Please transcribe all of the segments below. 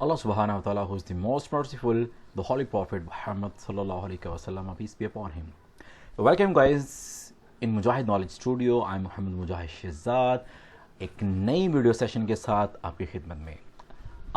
Allah subhanahu wa ta'ala, who is the most merciful, the Holy Prophet Muhammad sallallahu alaihi wasallam, peace be upon him. Welcome guys in Mujahid Knowledge Studio. I'm Muhammad Mujahid Shehzad, एक नई video session के साथ आपकी खिदमत में।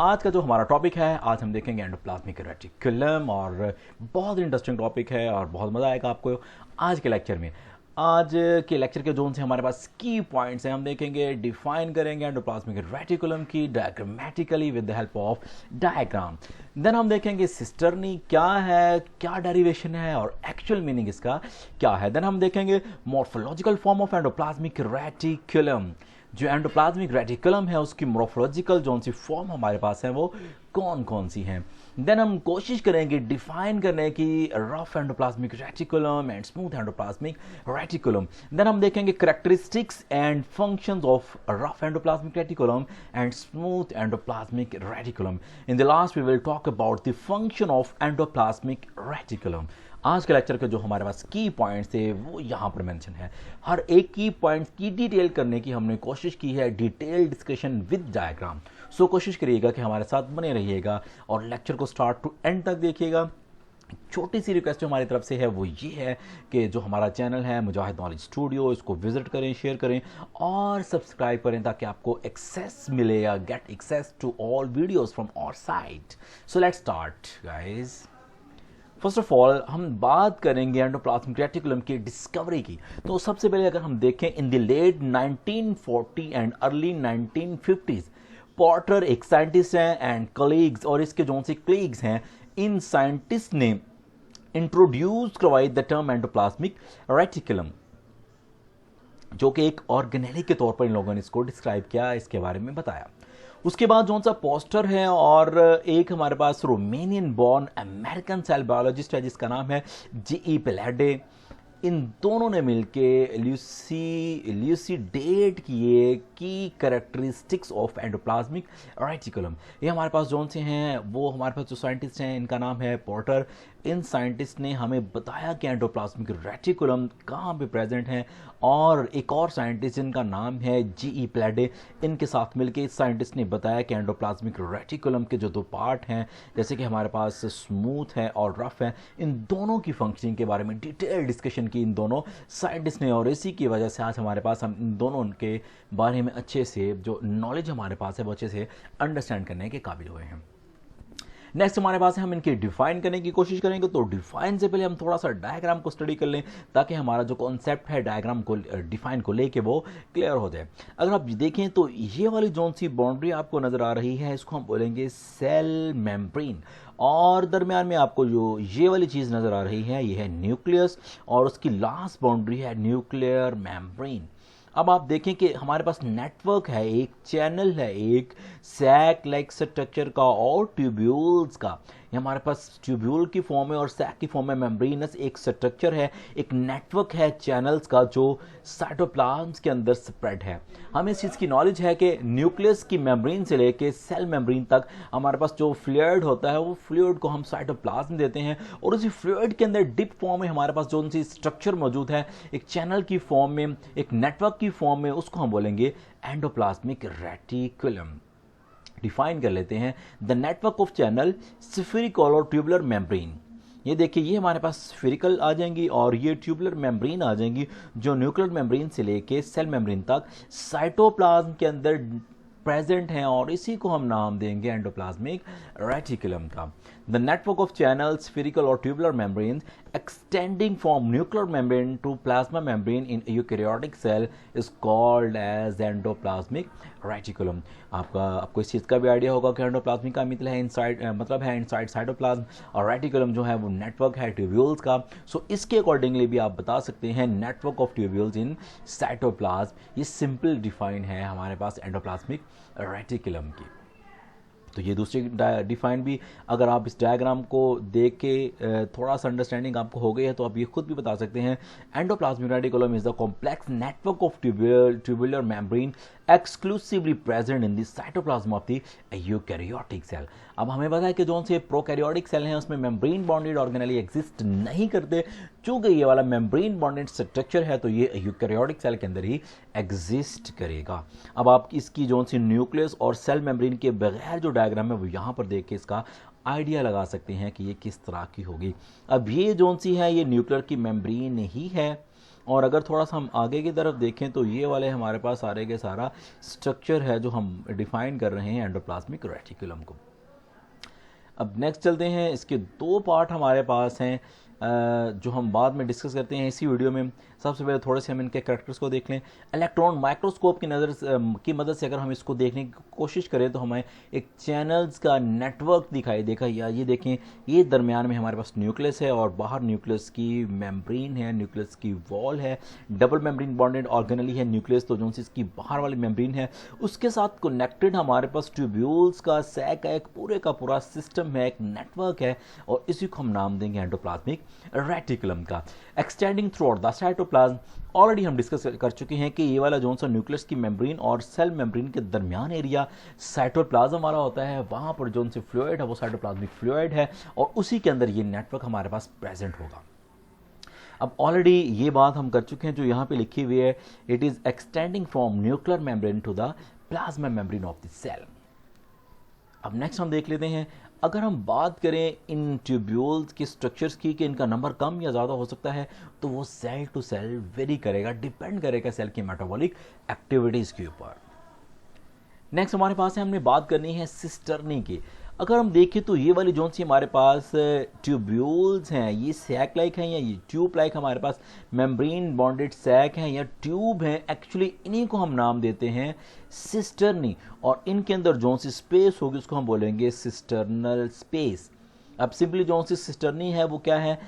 आज का जो हमारा टॉपिक है, आज हम देखेंगे एंडोप्लाज्मिक रेटिकुलम, और बहुत इंटरेस्टिंग टॉपिक है और बहुत मज़ा आएगा आपको आज के लेक्चर में। आज के लेक्चर के जोन से हमारे पास की पॉइंट्स हैं, हम देखेंगे, डिफाइन करेंगे एंडोप्लाज्मिक रेटिकुलम की diagrammatically with the help of diagram. Then हम देखेंगे सिस्टर्नी क्या है, क्या डेरिवेशन है और एक्चुअल मीनिंग इसका क्या है। देन हम देखेंगे morphological form of endoplasmic reticulum. जो एंडोप्लाज्मिक रेटिकुलम है उसकी मॉर्फोलॉजिकल जो सी फॉर्म हमारे पास है वो कौन कौन सी हैं। देन हम कोशिश करेंगे डिफाइन करने की rough endoplasmic reticulum and smooth endoplasmic reticulum. Then हम देखेंगे characteristics and functions of rough endoplasmic reticulum and smooth endoplasmic reticulum. In the last we will talk about the function of endoplasmic reticulum. आज के lecture के जो हमारे पास की points थे वो यहाँ पर मेंशन है। हर एक की पॉइंट्स की डिटेल करने की हमने कोशिश की है, डिटेल डिस्कशन विद डायग्राम। सो कोशिश करिएगा कि हमारे साथ बने रहिएगा और लेक्चर को स्टार्ट टू एंड तक देखिएगा। छोटी सी रिक्वेस्ट जो हमारी तरफ से है वो ये है कि जो हमारा चैनल है मुजाहिद नॉलेज स्टूडियो, इसको विजिट करें, शेयर करें और सब्सक्राइब करें ताकि आपको एक्सेस मिले या get access to all videos from our site. So let's start guys. First of all हम बात करेंगे एंडोप्लाज्मिक रेटिकुलम की डिस्कवरी की। तो सबसे पहले अगर हम देखें in the late 1940 and early 1950s, Porter एक साइंटिस्ट हैं एंड कलीग्स, और इसके जो से कलीग्स हैं, इन साइंटिस्ट ने इंट्रोड्यूस करवाई द टर्म एंडोप्लाज्मिक रेटिकुलम, जो कि एक ऑर्गेनेली के तौर पर इन लोगों ने इसको डिस्क्राइब किया, इसके बारे में बताया। उसके बाद जो सा पोस्टर है, और एक हमारे पास Romanian born American cell biologist है जिसका नाम है जी.ई. पेलाडे। इन दोनों ने मिलके ल्यूसीडेट किए की कैरेक्टरिस्टिक्स ऑफ एंडोप्लाज्मिक रेटिकुलम। ये हमारे पास जोन से हैं, वो हमारे पास जो साइंटिस्ट हैं इनका नाम है पोर्टर। इन साइंटिस्ट ने हमें बताया कि एंडोप्लाज्मिक रेटिकुलम कहाँ पे प्रेजेंट है, और एक और साइंटिस्ट जिनका नाम है जी.ई. पेलाडे, इनके साथ मिलके इस साइंटिस्ट ने बताया कि एंडोप्लाज्मिक रेटिकुलम के जो दो पार्ट हैं, जैसे कि हमारे पास स्मूथ है और रफ है, इन दोनों की फंक्शनिंग के बारे में डिटेल डिस्कशन की इन दोनों साइंटिस्ट ने, और इसी की वजह से आज हमारे पास हम इन दोनों के बारे में अच्छे से जो नॉलेज हमारे पास है वो अच्छे से अंडरस्टैंड करने के काबिल हुए हैं। नेक्स्ट हमारे पास है, हम इनके डिफाइन करने की कोशिश करेंगे। तो डिफाइन से पहले हम थोड़ा सा डायग्राम को स्टडी कर लें ताकि हमारा जो कॉन्सेप्ट है डायग्राम को डिफाइन को लेके वो क्लियर हो जाए। अगर आप देखें तो ये वाली जोन सी बाउंड्री आपको नज़र आ रही है, इसको हम बोलेंगे सेल मेम्ब्रेन, और दरमियान में आपको जो ये वाली चीज़ नज़र आ रही है ये है न्यूक्लियस, और उसकी लास्ट बाउंड्री है न्यूक्लियर मेम्ब्रेन। अब आप देखें कि हमारे पास नेटवर्क है, एक चैनल है, एक सैक लाइक स्ट्रक्चर का और ट्यूब्यूल्स का। ये हमारे पास ट्यूब्यूल की फॉर्म है और सैक की फॉर्म में मेम्ब्रेनस एक स्ट्रक्चर है, एक नेटवर्क है चैनल्स का जो साइटोप्लाज्म के अंदर स्प्रेड है। हमें इस चीज़ की नॉलेज है कि न्यूक्लियस की मेम्ब्रेन से लेके सेल मेम्ब्रेन तक हमारे पास जो फ्लूइड होता है वो फ्लूइड को हम साइटोप्लाज्म देते हैं, और उसी फ्लूइड के अंदर डिप फॉर्म में हमारे पास जो सी स्ट्रक्चर मौजूद है, एक चैनल की फॉर्म में, एक नेटवर्क की फॉर्म में, उसको हम बोलेंगे एंडोप्लाज्मिक रेटिकुलम। डिफाइन कर लेते हैं, the network of channel spherical और ट्यूबुलर मेम्ब्रेन। ये देखिए, ये हमारे पास स्फेरिकल आ जाएंगी और ये ट्यूबुलर मेम्ब्रेन आ जाएंगी, जो न्यूक्लियर मेम्ब्रेन से लेके सेल मेम्ब्रेन तक साइटोप्लाज्म के अंदर प्रेजेंट हैं, और इसी को हम नाम देंगे एंडोप्लाज्मिक रेटिकुलम का। The network of channel spherical और tubular membrane extending from nuclear membrane to plasma membrane in eukaryotic cell is called as endoplasmic reticulum। आपको इस चीज़ का भी आइडिया होगा कि एंडोप्लाज्मिक का मतलब है इनसाइड, मतलब है इनसाइड साइटोप्लाज्म, और रेटिकुलम जो है वो नेटवर्क है ट्यूब्यूल्स का। सो इसके अकॉर्डिंगली भी आप बता सकते हैं network of tubules in cytoplasm. ये सिंपल डिफाइन है हमारे पास एंडोप्लाज्मिक रेटिकुलम की। तो ये दूसरी डिफाइन भी अगर आप इस डायग्राम को देख के थोड़ा सा अंडरस्टैंडिंग आपको हो गई है तो आप ये खुद भी बता सकते हैं, endoplasmic reticulum is the complex network of tubular membrane exclusively present in the cytoplasm of the eukaryotic cell. अब हमें पता है कि जो से प्रोकैरियोटिक सेल हैं उसमें मेम्ब्रेन बॉन्डेड ऑर्गेनेली एग्जिस्ट नहीं करते। चूंकि ये वाला मेम्ब्रेन बॉन्डेड स्ट्रक्चर है तो ये यूकैरियोटिक सेल के अंदर ही एग्जिस्ट करेगा। अब आप इसकी जो सी न्यूक्लियस और सेल मेम्ब्रेन के बगैर जो डायग्राम है वो यहाँ पर देख के इसका आइडिया लगा सकते हैं कि ये किस तरह की होगी। अब ये जो सी है ये न्यूक्लियर की मेम्ब्रेन ही है, और अगर थोड़ा सा हम आगे की तरफ देखें तो ये वाले हमारे पास सारे के सारा स्ट्रक्चर है जो हम डिफाइन कर रहे हैं एंडोप्लाज्मिक रेटिकुलम को। अब नेक्स्ट चलते हैं, इसके दो पार्ट हमारे पास हैं जो हम बाद में डिस्कस करते हैं इसी वीडियो में। सबसे पहले थोड़े से हम इनके करैक्टर्स को देख लें। इलेक्ट्रॉन माइक्रोस्कोप की मदद से अगर हम इसको देखने की कोशिश करें तो हमें एक चैनल्स का नेटवर्क दिखाई देगा। या ये देखें, ये दरमियान में हमारे पास न्यूक्लियस है और बाहर न्यूक्लियस की मेम्ब्रेन है, न्यूक्लियस की वॉल है, डबल मेम्ब्रेन बॉन्डेड ऑर्गेनली है न्यूक्लियस, तो जो सी इसकी बाहर वाली मेम्ब्रेन है उसके साथ कनेक्टेड हमारे पास ट्यूब्यूल्स का सैक का एक पूरे का पूरा सिस्टम है, एक नेटवर्क है, और इसी को हम नाम देंगे एंडोप्लाज्मिक रेटिकुलम का। Extending throughout the cytoplasm, already हम डिस्कस कर चुके हैं कि ये वाला जो सा न्यूक्लियस की मेम्ब्रेन और सेल मेम्ब्रेन के दरमियान एरिया साइटोप्लाज्म हमारा होता है। वहाँ पर जो से फ्लूइड है वो साइटोप्लाज्मिक फ्लूइड है और उसी के अंदर ये नेटवर्क हमारे पास प्रेजेंट होगा। अब ऑलरेडी ये बात हम कर चुके हैं जो यहाँ पे लिखी हुई है, it is extending from nuclear membrane to the plasma membrane of the cell. अब नेक्स्ट हम देख लेते हैं, अगर हम बात करें इन ट्यूब्यूल्स के स्ट्रक्चर्स की कि इनका नंबर कम या ज़्यादा हो सकता है, तो वो सेल टू सेल वेरी करेगा, डिपेंड करेगा सेल की मेटाबॉलिक एक्टिविटीज़ के ऊपर। नेक्स्ट हमारे पास है, हमने बात करनी है सिस्टर्नी की। अगर हम देखें तो ये वाली जो सी हमारे पास ट्यूब्यूल्स हैं ये सैक लाइक हैं या ये ट्यूब लाइक हमारे पास मेम्ब्रेन बॉन्डेड सैक हैं या ट्यूब हैं, एक्चुअली इन्हीं को हम नाम देते हैं सिस्टर्नी। और इनके अंदर जो सी स्पेस होगी उसको हम बोलेंगे सिस्टर्नल स्पेस। अब सिंपली जो सी सिस्टर्नी है वो क्या है,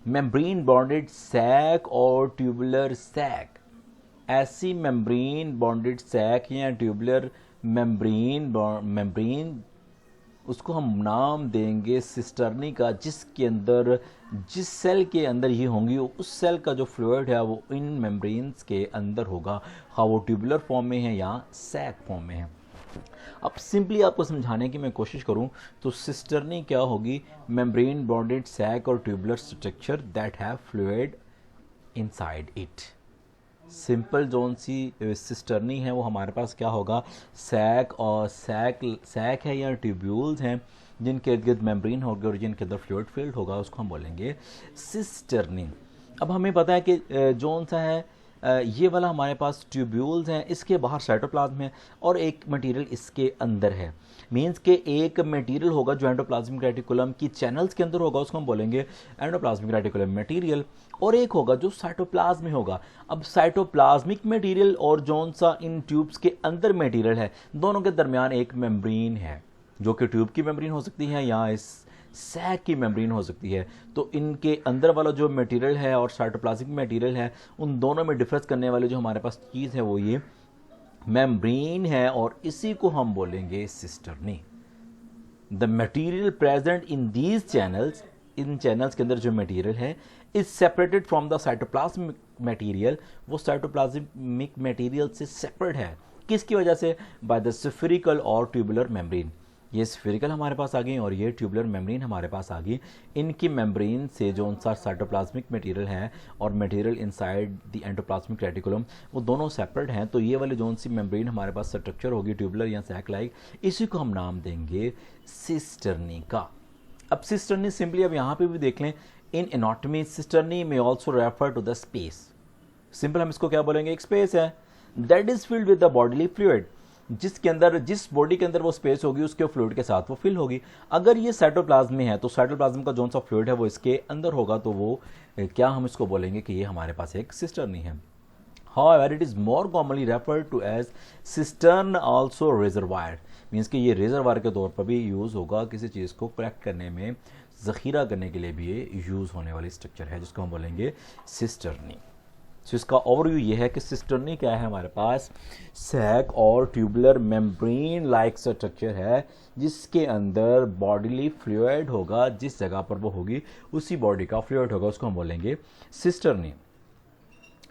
मेम्ब्रेन बॉन्डेड सैक और ट्यूबुलर सैक। ऐसी मेम्ब्रेन बॉन्डेड सैक या ट्यूबुलर मेम्ब्रेन उसको हम नाम देंगे सिस्टर्नी का, जिसके अंदर जिस सेल के अंदर ये होंगी उस सेल का जो फ्लूइड है वो इन मेम्ब्रेन्स के अंदर होगा, हाँ वो ट्यूबुलर फॉर्म में है या सैक फॉर्म में है। अब सिंपली आपको समझाने की मैं कोशिश करूं तो सिस्टर्नी क्या होगी, मेम्ब्रेन बॉन्डेड सैक और tubular structure that have fluid inside it. Simple जोन सी सिस्टर्नी है वो हमारे पास क्या होगा, सैक और सैक है या ट्यूब्यूल्स हैं जिनके इर्द गिर्द मेम्ब्रेन होगा और जिनके अंदर फ्लूइड फील्ड होगा, उसको हम बोलेंगे सिस्टर्नी। अब हमें पता है कि जोन सा है ये वाला हमारे पास ट्यूब्यूल्स हैं, इसके बाहर साइटोप्लाज्म है और एक मटेरियल इसके अंदर है। मींस के एक मटेरियल होगा जो एंडोप्लाज्मिक रेटिकुलम की चैनल्स के अंदर होगा, उसको हम बोलेंगे एंडोप्लाज्मिक रेटिकुलम मटेरियल, और एक होगा जो साइटोप्लाज्म में होगा। अब साइटोप्लाज्मिक मटेरियल और जौन सा इन ट्यूब्स के अंदर मटेरियल है, दोनों के दरमियान एक मेम्ब्रेन है जो कि ट्यूब की मेम्ब्रेन हो सकती है या इस सैक की मेम्ब्रेन हो सकती है। तो इनके अंदर वाला जो मटेरियल है और साइटोप्लाज्मिक मटेरियल है, उन दोनों में डिफरेंस करने वाली जो हमारे पास चीज़ है वो ये मेम्ब्रेन है, और इसी को हम बोलेंगे cisternae. The material present in these channels, in channels के अंदर जो मटेरियल है is separated from the cytoplasmic material, वो साइटोप्लाज्मिक मटेरियल से सेपरेट है। किसकी वजह से, बाय द स्फेरिकल और ट्यूबुलर मेम्ब्रेन। ये स्फेरिकल हमारे पास आ गई और ये ट्यूबुलर मेम्ब्रेन हमारे पास आ गई। इनकी मेम्ब्रेन से जो सा साइटोप्लाज्मिक मटेरियल है और material inside the endoplasmic reticulum, वो दोनों सेपरेट हैं। तो ये वाली जो सी मेम्ब्रेन हमारे पास स्ट्रक्चर होगी ट्यूबुलर या सैक लाइक, इसी को हम नाम देंगे सिस्टर्नी का। अब सिस्टर्नी सिंपली अब यहाँ पे भी देख लें, इन एनाटॉमी सिस्टर्नी में also refer to the space. Simple हम इसको क्या बोलेंगे, एक स्पेस है that is filled with the bodily fluid, जिसके अंदर जिस बॉडी के अंदर वो स्पेस होगी उसके फ्लूइड के साथ वो फिल होगी। अगर ये साइटोप्लाज्म में है तो साइटोप्लाज्म का जो सा फ्लूइड है वो इसके अंदर होगा, तो वो क्या हम इसको बोलेंगे कि ये हमारे पास एक सिस्टर्नी है। However, it is more commonly referred to as cistern also reservoir, means कि ये रिजर्वायर के तौर पर भी यूज़ होगा, किसी चीज़ को कलेक्ट करने में, ज़ख़ीरा करने के लिए भी ये यूज़ होने वाली स्ट्रक्चर है जिसको हम बोलेंगे सिस्टर्नी। सो इसका ओवरव्यू ये है कि सिस्टर्नी क्या है, हमारे पास सैक और ट्यूबुलर मेम्ब्रेन लाइक स्ट्रक्चर है जिसके अंदर बॉडीली फ्लूइड होगा, जिस जगह पर वो होगी उसी बॉडी का फ्लूइड होगा, उसको हम बोलेंगे सिस्टर्नी।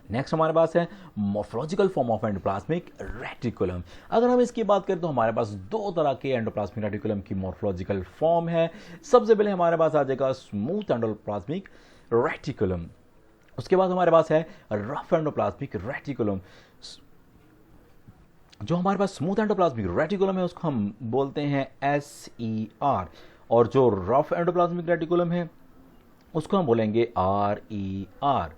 नेक्स्ट हमारे पास है morphological form of endoplasmic reticulum. अगर हम इसकी बात करें तो हमारे पास दो तरह के एंडोप्लाज्मिक रेटिकुलम की मॉर्फोलॉजिकल फॉर्म है। सबसे पहले हमारे पास आ जाएगा स्मूथ एंडोप्लाज्मिक रेटिकुलम, उसके बाद हमारे पास है रफ एंडोप्लाज्मिक रेटिकुलम। जो हमारे पास स्मूथ एंडोप्लाज्मिक रेटिकुलम है उसको हम बोलते हैं SER, और जो रफ एंडोप्लाज्मिक रेटिकुलम है उसको हम बोलेंगे RER।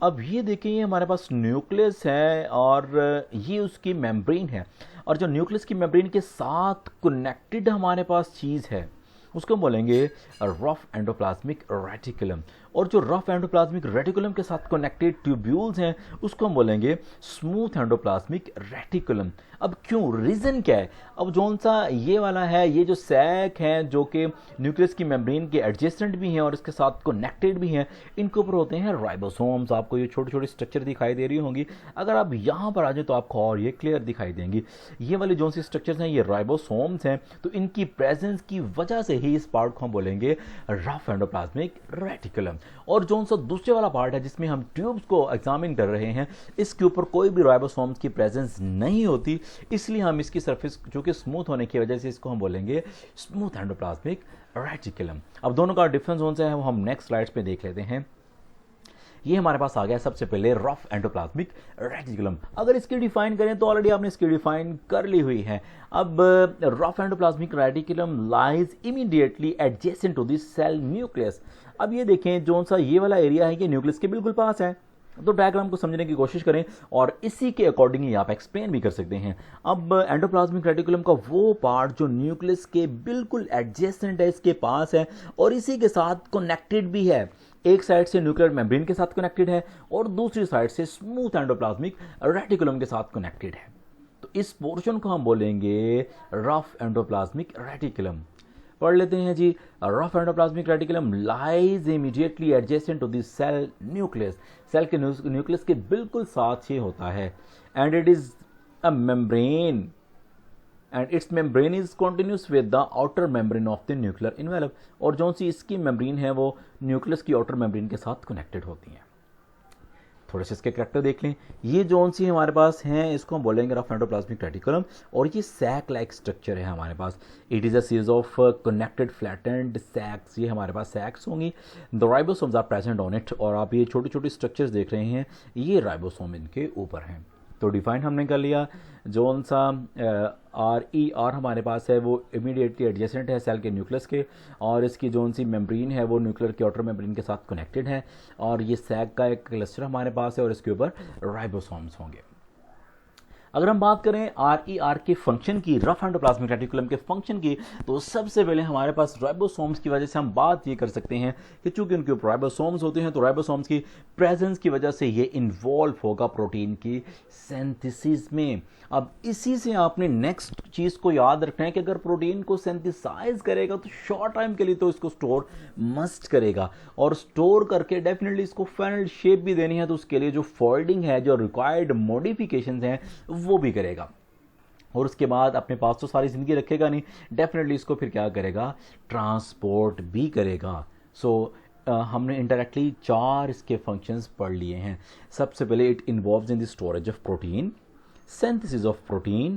अब ये देखिए, ये हमारे पास न्यूक्लियस है और ये उसकी मेम्ब्रेन है, और जो न्यूक्लियस की मेम्ब्रेन के साथ कनेक्टेड हमारे पास चीज़ है उसको हम बोलेंगे रफ एंडोप्लाज्मिक रेटिकुलम, और जो रफ एंडोप्लाज्मिक रेटिकुलम के साथ कनेक्टेड ट्यूब्यूल्स हैं उसको हम बोलेंगे स्मूथ एंडोप्लाज्मिक रेटिकुलम। अब क्यों, रीज़न क्या है? अब जौन सा ये वाला है, ये जो सैक हैं जो कि न्यूक्लियस की मेम्ब्रेन के एडजेसेंट भी हैं और इसके साथ कनेक्टेड भी हैं, इनके ऊपर होते हैं राइबोसोम्स। आपको ये छोटी छोटी स्ट्रक्चर दिखाई दे रही होंगी, अगर आप यहाँ पर आ जाए तो आपको और ये क्लियर दिखाई देंगी। ये वाले जो सी स्ट्रक्चर्स हैं ये राइबोसोम्स हैं, तो इनकी प्रेजेंस की वजह से ही इस पार्ट को हम बोलेंगे रफ एंडोप्लाज्मिक रेटिकुलम। और जो सा दूसरे वाला पार्ट है जिसमें हम ट्यूब्स को एग्जामिन कर रहे हैं, इसके ऊपर कोई भी राइबोसोम्स की प्रेजेंस नहीं होती, इसलिए हम इसकी सरफेस जो कि स्मूथ होने की वजह से इसको हम बोलेंगे स्मूथ एंडोप्लाज्मिक रेटिकुलम। अब दोनों का डिफरेंस कौन सा है वो हम नेक्स्ट स्लाइड्स पे देख लेते हैं। ये हमारे पास आ गया सबसे पहले रफ एंडोप्लाज्मिक रेटिकुलम। अगर इसकी डिफाइन करें तो ऑलरेडी आपने इसकी डिफाइन कर ली हुई है। अब rough endoplasmic reticulum lies immediately adjacent to the cell nucleus. अब ये देखें, जो सा ये वाला एरिया है ये न्यूक्लियस के बिल्कुल पास है, तो डायग्राम को समझने की कोशिश करें और इसी के अकॉर्डिंगली आप एक्सप्लेन भी कर सकते हैं। अब एंडोप्लाज्मिक रेटिकुलम का वो पार्ट जो न्यूक्लियस के बिल्कुल एडजेसेंट है, इसके पास है और इसी के साथ कनेक्टेड भी है। एक साइड से न्यूक्लियर मेम्ब्रेन के साथ कनेक्टेड है और दूसरी साइड से स्मूथ एंडोप्लाज्मिक रेटिकुलम के साथ कनेक्टेड है, तो इस पोर्शन को हम बोलेंगे रफ एंडोप्लाज्मिक रेटिकुलम। पढ़ लेते हैं जी। Rough endoplasmic reticulum lies immediately adjacent to the cell nucleus. Cell के न्यूक्लियस के बिल्कुल साथ ही होता है, and it is a membrane and its membrane is continuous with the outer membrane of the nuclear envelope. और जो सी इसकी मेम्ब्रेन है वो न्यूक्लियस की आउटर मेम्ब्रेन के साथ कनेक्टेड होती है। थोड़े से इसके करैक्टर देख लें। ये जोन सी हमारे पास हैं इसको हम बोलेंगे रफ एंडोप्लाज्मिक रेटिकुलम, और ये सैक लाइक स्ट्रक्चर है हमारे पास। It is a series of connected flattened sacs. ये हमारे पास सैक्स होंगी, the ribosomes are present on it, और आप ये छोटी छोटी स्ट्रक्चर्स देख रहे हैं, ये राइबोसोम इनके ऊपर हैं। तो डिफाइन हमने कर लिया। जोन सा RER हमारे पास है वो इमीडिएटली एडजेसेंट है सेल के न्यूक्लियस के, और इसकी जोन सी मेम्ब्रेन है वो न्यूक्लियर के आउटर मेम्ब्रेन के साथ कनेक्टेड है, और ये सैक का एक क्लस्टर हमारे पास है और इसके ऊपर राइबोसोम्स होंगे। अगर हम बात करें RER के फंक्शन की, रफ एंडोप्लाज्मिक रेटिकुलम के फंक्शन की, तो सबसे पहले हमारे पास राइबोसोम्स की वजह से हम बात ये कर सकते हैं कि चूंकि उनके ऊपर राइबोसोम्स होते हैं तो राइबोसोम्स की प्रेजेंस की वजह से ये इन्वॉल्व होगा प्रोटीन की सिंथेसिस में। अब इसी से आपने नेक्स्ट चीज़ को याद रखना है कि अगर प्रोटीन को सिंथेसाइज करेगा तो शॉर्ट टाइम के लिए तो इसको स्टोर मस्ट करेगा, और स्टोर करके डेफिनेटली इसको फाइनल शेप भी देनी है, तो उसके लिए जो फोल्डिंग है, जो रिक्वायर्ड मॉडिफिकेशंस हैं वो भी करेगा। और उसके बाद अपने पास तो सारी जिंदगी रखेगा नहीं, डेफिनेटली इसको फिर क्या करेगा, ट्रांसपोर्ट भी करेगा। हमने इंडायरेक्टली 4 इसके फंक्शंस पढ़ लिए हैं। सबसे पहले it involves in the storage of protein, synthesis of protein,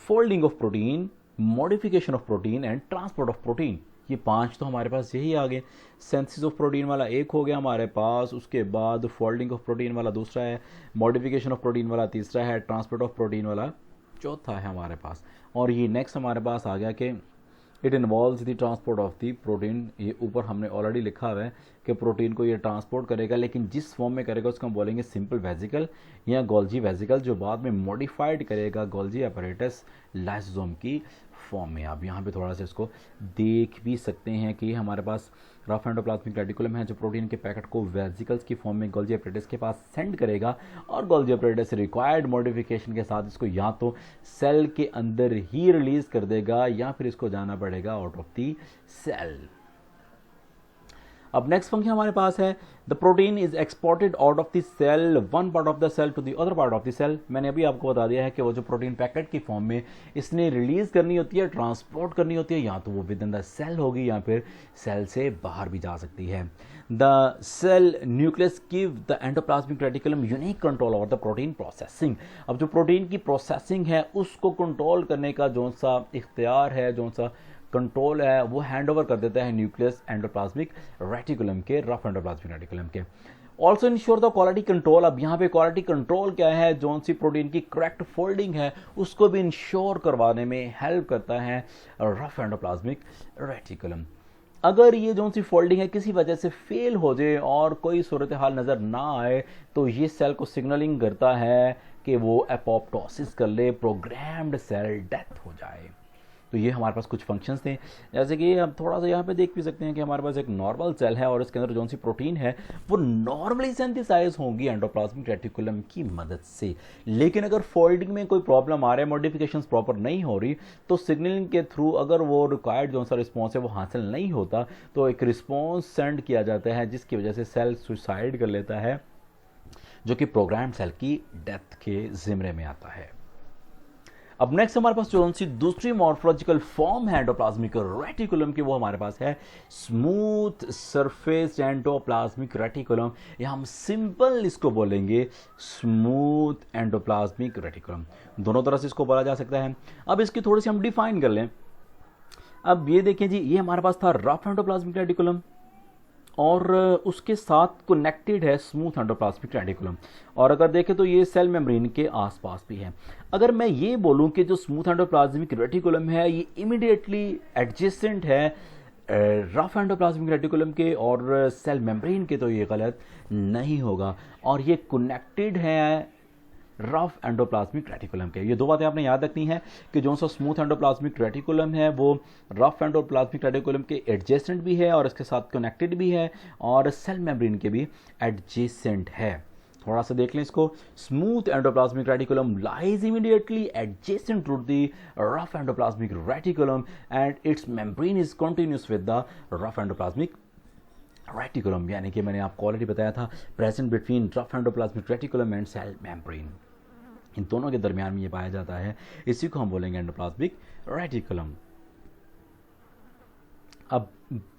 folding of protein, modification of protein and transport of protein। ये 5 तो हमारे पास यही आ गए। सिंथेसिस ऑफ प्रोटीन वाला एक हो गया हमारे पास, उसके बाद फोल्डिंग ऑफ प्रोटीन वाला दूसरा है, मॉडिफिकेशन ऑफ प्रोटीन वाला तीसरा है, ट्रांसपोर्ट ऑफ प्रोटीन वाला चौथा है हमारे पास, और ये नेक्स्ट हमारे पास आ गया कि it involves the transport of the protein. ये ऊपर हमने ऑलरेडी लिखा हुआ है कि प्रोटीन को ये ट्रांसपोर्ट करेगा, लेकिन जिस फॉर्म में करेगा उसको हम बोलेंगे सिंपल वेजिकल या गोल्जी वेजिकल, जो बाद में मॉडिफाइड करेगा गोल्जी अपैरेटस लाइसोसोम की फॉर्म में। आप यहाँ पे थोड़ा सा इसको देख भी सकते हैं कि हमारे पास रफ एंडोप्लाज्मिक रेटिकुलम है जो प्रोटीन के पैकेट को वेजिकल्स की फॉर्म में गोल्जी अपैरेटस के पास सेंड करेगा, और गोल्जी अपैरेटस रिक्वायर्ड मॉडिफिकेशन के साथ इसको या तो सेल के अंदर ही रिलीज कर देगा या फिर इसको जाना पड़ेगा आउट ऑफ द सेल। अब नेक्स्ट फंक्शन हमारे पास है the protein is exported out of the cell one part of the cell to the other part of the cell. मैंने अभी आपको बता दिया है कि वो जो प्रोटीन पैकेट की फॉर्म में इसने रिलीज करनी होती है, ट्रांसपोर्ट करनी होती है, या तो वो विद इन द सेल होगी या फिर सेल से बाहर भी जा सकती है। The cell nucleus give the endoplasmic reticulum unique control over the protein processing. अब जो प्रोटीन की प्रोसेसिंग है उसको कंट्रोल करने का जो सा इख्तियार है, जो सा कंट्रोल है, वो हैंड ओवर कर देता है न्यूक्लियस एंडोप्लाज्मिक रेटिकुलम के, रफ एंडोप्लाज्मिक रेटिकुलम के। Also ensure the quality control. अब यहाँ पे क्वालिटी कंट्रोल क्या है, जो सी प्रोटीन की करेक्ट फोल्डिंग है उसको भी इंश्योर करवाने में हेल्प करता है रफ एंडोप्लाज्मिक रेटिकुलम। अगर ये जो सी फोल्डिंग है किसी वजह से फेल हो जाए और कोई सूरत हाल नज़र ना आए तो ये सेल को सिग्नलिंग करता है कि वो एपोप्टोसिस कर ले, प्रोग्राम्ड सेल डेथ हो जाए। तो ये हमारे पास कुछ फंक्शंस थे, जैसे कि हम थोड़ा सा यहाँ पे देख भी सकते हैं कि हमारे पास एक नॉर्मल सेल है और इसके अंदर जो सी प्रोटीन है वो नॉर्मली सिंथेसाइज होंगी एंडोप्लाज्मिक रेटिकुलम की मदद से। लेकिन अगर फोल्डिंग में कोई प्रॉब्लम आ रहा है, मॉडिफिकेशंस प्रॉपर नहीं हो रही, तो सिग्नलिंग के थ्रू अगर वो रिक्वायर्ड जो सा रिस्पॉन्स है वो हासिल नहीं होता तो एक रिस्पॉन्स सेंड किया जाता है जिसकी वजह से सेल सुसाइड कर लेता है, जो कि प्रोग्राम सेल की डेथ के जिम्मे में आता है। अब नेक्स्ट हमारे पास जो सी दूसरी मॉर्फोलॉजिकल फॉर्म है एंडोप्लाज्मिक रेटिकुलम की, वो हमारे पास है स्मूथ सरफेस एंडोप्लाज्मिक रेटिकुलम, या हम सिंपल इसको बोलेंगे स्मूथ एंडोप्लाज्मिक रेटिकुलम। दोनों तरह से इसको बोला जा सकता है। अब इसकी थोड़ी सी हम डिफाइन कर लें। अब ये देखें जी, ये हमारे पास था रफ एंडोप्लाज्मिक रेटिकुलम और उसके साथ कनेक्टेड है स्मूथ एंडोप्लाज्मिक रेटिकुलम, और अगर देखें तो ये सेल मेम्ब्रेन के आसपास भी है। अगर मैं ये बोलूं कि जो स्मूथ एंडोप्लाज्मिक रेटिकुलम है ये इमीडिएटली एडजेसेंट है रफ एंडोप्लाज्मिक रेटिकुलम के और सेल मेम्ब्रेन के, तो ये गलत नहीं होगा, और ये कनेक्टेड है रफ एंडोप्लाज्मिक रेटिकुलम के। ये दो बातें आपने याद रखनी है कि जो सा स्मूथ एंडोप्लाज्मिक रेटिकुलम है वो रफ एंडोप्लाज्मिक रेटिकुलम के एडजेसेंट भी है और इसके साथ कनेक्टेड भी है और सेल मेम्ब्रेन के भी एडजेसेंट है। थोड़ा सा देख लें इसको। Smooth endoplasmic reticulum lies immediately adjacent to the rough endoplasmic reticulum and its membrane is continuous with the rough endoplasmic reticulum, यानी कि मैंने आपको ऑलरेडी बताया था present between rough endoplasmic reticulum and cell membrane, इन दोनों के दरमियान में ये पाया जाता है, इसी को हम बोलेंगे एंडोप्लाज्मिक रेटिकुलम। अब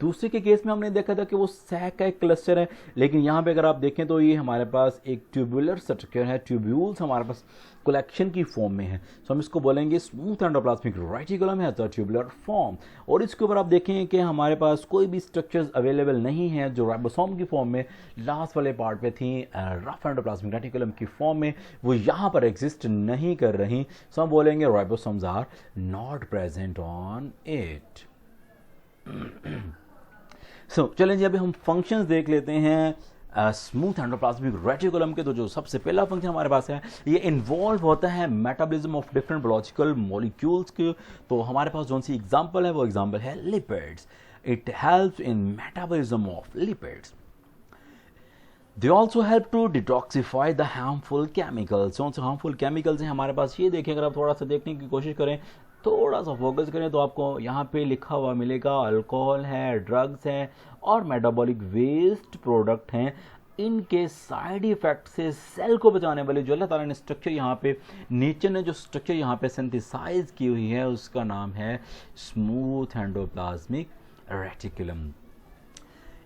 दूसरे के केस में हमने देखा था कि वो सैक का एक क्लस्टर है, लेकिन यहाँ पे अगर आप देखें तो ये हमारे पास एक ट्यूबुलर स्ट्रक्चर है, ट्यूब्यूल्स हमारे पास कलेक्शन की फॉर्म में है, सो हम इसको बोलेंगे स्मूथ एंडोप्लाज्मिक रेटिकुलम है द ट्यूबुलर फॉर्म। और इसके ऊपर आप देखें कि हमारे पास कोई भी स्ट्रक्चर्स अवेलेबल नहीं है जो राइबोसोम की फॉर्म में लास्ट वाले पार्ट पे थी रफ एंडोप्लाज्मिक रेटिकुलम की फॉर्म में, वो यहाँ पर एग्जिस्ट नहीं कर रही, सो हम बोलेंगे ribosomes are not present on it. चलें जी, अभी हम फंक्शंस देख लेते हैं स्मूथ एंडोप्लाज्मिक रेटिकुलम के। तो जो सबसे पहला फंक्शन हमारे पास है ये इन्वॉल्व होता है metabolism of different biological molecules के। तो हमारे पास जो सी एग्जांपल है वो एग्जांपल है lipids. It helps in metabolism of lipids. They also help to detoxify the harmful chemicals. कौन से हार्मफुल केमिकल्स हैं हमारे पास, ये देखें। अगर आप थोड़ा सा देखने की कोशिश करें, थोड़ा सा फोकस करें, तो आपको यहाँ पे लिखा हुआ मिलेगा अल्कोहल है, ड्रग्स हैं और मेटाबॉलिक वेस्ट प्रोडक्ट हैं। इनके साइड इफेक्ट से सेल को बचाने वाले जो अल्लाह ताला ने स्ट्रक्चर यहाँ पे, नेचर ने जो स्ट्रक्चर यहाँ पे सिंथेसाइज की हुई है उसका नाम है smooth endoplasmic reticulum.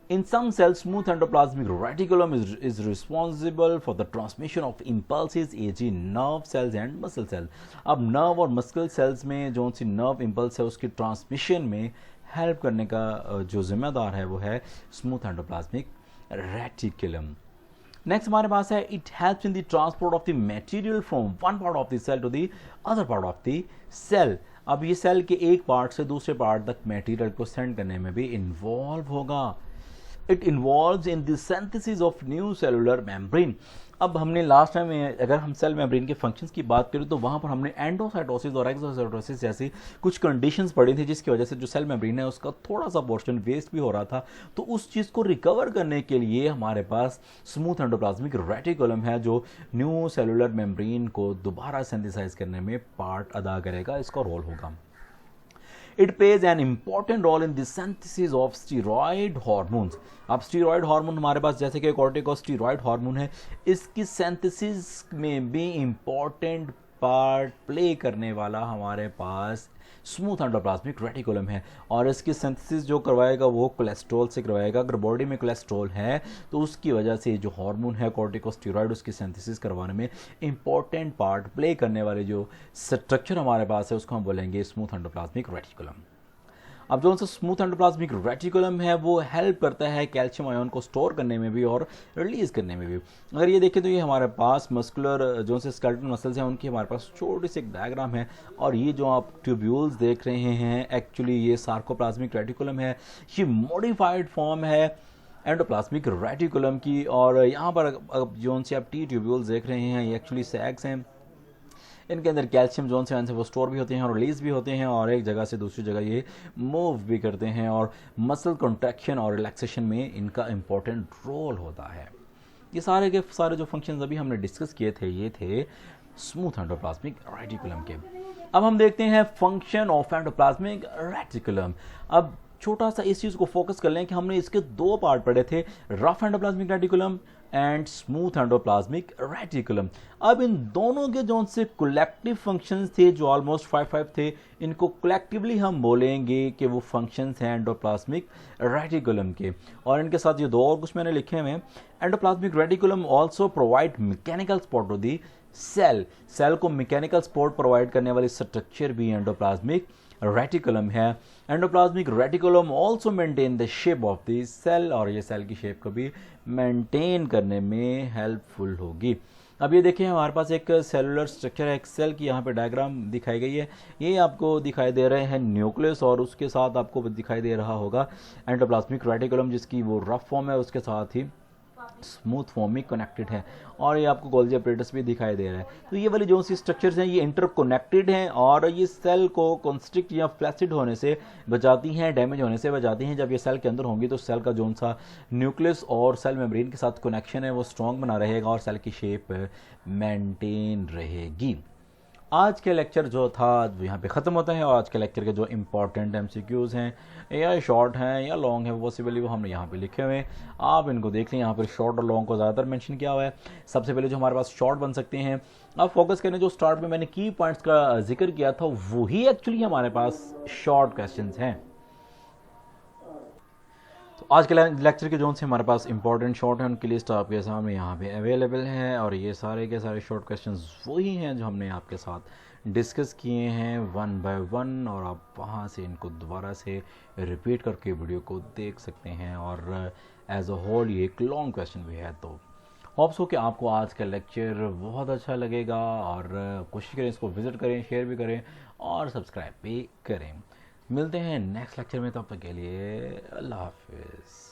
In some cells, smooth endoplasmic reticulum is responsible for the transmission of impulses, e.g. nerve cells and muscle cells. अब nerve और muscle cells में जो सी nerve impulse है उसकी transmission में help करने का जो जिम्मेदार है वो है smooth endoplasmic reticulum. नेक्स्ट हमारे पास है it helps in the transport of the material from one part of the cell to the other part of the cell. अब ये सेल के एक पार्ट से दूसरे पार्ट तक मटेरियल को सेंड करने में भी इन्वॉल्व होगा। It involves in the synthesis of new cellular membrane. अब हमने लास्ट टाइम अगर हम सेल मेम्ब्रेन के फंक्शंस की बात करें तो वहाँ पर हमने एंडोसाइटोसिस और एक्सोसाइटोसिस जैसी कुछ कंडीशंस पढ़ी थी, जिसकी वजह से जो सेल मेम्ब्रेन है उसका थोड़ा सा पोर्शन वेस्ट भी हो रहा था। तो उस चीज़ को रिकवर करने के लिए हमारे पास स्मूथ एंडोप्लाज्मिक रेटिकुलम है जो न्यू सेलुलर मेम्ब्रेन को दोबारा सिंथेसाइज करने में पार्ट अदा करेगा, इसका रोल होगा। It plays an important role in the synthesis of steroid hormones. अब स्टीरॉयड हार्मोन हमारे पास जैसे कि कॉर्टिकोस्टीरॉयड हार्मोन है, इसकी सिंथेसिस में भी इंपॉर्टेंट पार्ट प्ले करने वाला हमारे पास स्मूथ एंडोप्लाज्मिक रेटिकुलम है। और इसकी सिंथेसिस जो करवाएगा वो कोलेस्ट्रॉल से करवाएगा। अगर बॉडी में कोलेस्ट्रॉल है तो उसकी वजह से जो हार्मोन है कॉर्टिकोस्टेरॉइड, उसकी सिंथेसिस करवाने में इंपॉर्टेंट पार्ट प्ले करने वाले जो स्ट्रक्चर हमारे पास है उसको हम बोलेंगे स्मूथ एंडोप्लाज्मिक रेटिकुलम। अब जो स्मूथ एंडोप्लाज्मिक रेटिकुलम है वो हेल्प करता है कैल्शियम आयन को स्टोर करने में भी और रिलीज करने में भी। अगर ये देखें तो ये हमारे पास मस्कुलर जो से स्केलेटल मसल्स हैं उनकी हमारे पास छोटी सी एक डायग्राम है, और ये जो आप ट्यूब्यूल्स देख रहे हैं एक्चुअली ये सार्कोप्लाज्मिक रेटिकुलम है। ये मॉडिफाइड फॉर्म है एंडोप्लाज्मिक रेटिकुलम की। और यहाँ पर जो से आप टी ट्यूब्यूल्स देख रहे हैं ये एक्चुअली सैक्स हैं। इनके अंदर कैल्शियम जोन से वो स्टोर भी होते हैं और रिलीज भी होते हैं, और एक जगह से दूसरी जगह ये मूव भी करते हैं, और मसल कॉन्ट्रैक्शन और रिलैक्सेशन में इनका इंपॉर्टेंट रोल होता है। ये सारे के सारे जो फंक्शंस अभी हमने डिस्कस किए थे ये थे स्मूथ एंडोप्लाज्मिक रेटिकुलम के। अब हम देखते हैं फंक्शन ऑफ एंडोप्लाज्मिक रेटिकुलम। अब छोटा सा इस चीज़ को फोकस कर लें कि हमने इसके दो पार्ट पढ़े थे, rough endoplasmic reticulum and smooth endoplasmic reticulum. अब इन दोनों के जो से कलेक्टिव फंक्शंस थे जो ऑलमोस्ट 5 थे, इनको कलेक्टिवली हम बोलेंगे कि वो फंक्शंस हैं एंडोप्लाज्मिक रेटिकुलम के। और इनके साथ ये दो और कुछ मैंने लिखे हुए हैं। Endoplasmic reticulum also provide mechanical support to the cell को मैकेनिकल सपोर्ट प्रोवाइड करने वाली स्ट्रक्चर भी एंडोप्लाज्मिक रेटिकुलम है। Endoplasmic reticulum also maintain the shape of the cell, और ये सेल की शेप को भी मेंटेन करने में हेल्पफुल होगी। अब ये देखिए हमारे पास एक सेलुलर स्ट्रक्चर है, एक सेल की यहाँ पे डायग्राम दिखाई गई है। ये आपको दिखाई दे रहे हैं न्यूक्लियस, और उसके साथ आपको दिखाई दे रहा होगा एंडोप्लाज्मिक रेटिकुलम जिसकी वो रफ फॉर्म है, उसके साथ ही स्मूथ फॉर्म में कनेक्टेड है, और ये आपको गोल्जी अपरेटस भी दिखाई दे रहा है। तो ये वाली जो सी स्ट्रक्चर्स हैं ये इंटरकनेक्टेड हैं, और ये सेल को कॉन्स्ट्रिक्ट या फ्लैसिड होने से बचाती हैं, डैमेज होने से बचाती हैं। जब ये सेल के अंदर होंगी तो सेल का जो सा न्यूक्लियस और सेल मेम्ब्रेन के साथ कनेक्शन है वो स्ट्रॉन्ग बना रहेगा और सेल की शेप मेंटेन रहेगी। आज के लेक्चर जो था यहाँ पे ख़त्म होता है, और आज के लेक्चर के जो इंपॉर्टेंट MCQs हैं या शॉर्ट हैं या लॉन्ग है पॉसिबली वो हमने यहाँ पे लिखे हुए हैं, आप इनको देख लें। यहाँ पर शॉर्ट और लॉन्ग को ज़्यादातर मेंशन किया हुआ है। सबसे पहले जो हमारे पास शॉर्ट बन सकते हैं, आप फोकस करें जो स्टार्ट में मैंने की पॉइंट्स का जिक्र किया था वही एक्चुअली हमारे पास शॉर्ट क्वेश्चन हैं। तो आज के लेक्चर के जो से हमारे पास इंपॉर्टेंट शॉर्ट हैं उनकी लिस्ट आपके सामने यहाँ पे अवेलेबल है, और ये सारे के सारे शॉर्ट क्वेश्चंस वही हैं जो हमने आपके साथ डिस्कस किए हैं 1 बाय 1, और आप वहाँ से इनको दोबारा से रिपीट करके वीडियो को देख सकते हैं। और एज अ होल ये एक लॉन्ग क्वेश्चन भी है। तो होप्स हो कि आपको आज का लेक्चर बहुत अच्छा लगेगा, और कोशिश करें इसको विज़िट करें, शेयर भी करें और सब्सक्राइब भी करें। मिलते हैं नेक्स्ट लेक्चर में, तब तक के लिए अल्लाह हाफिज़।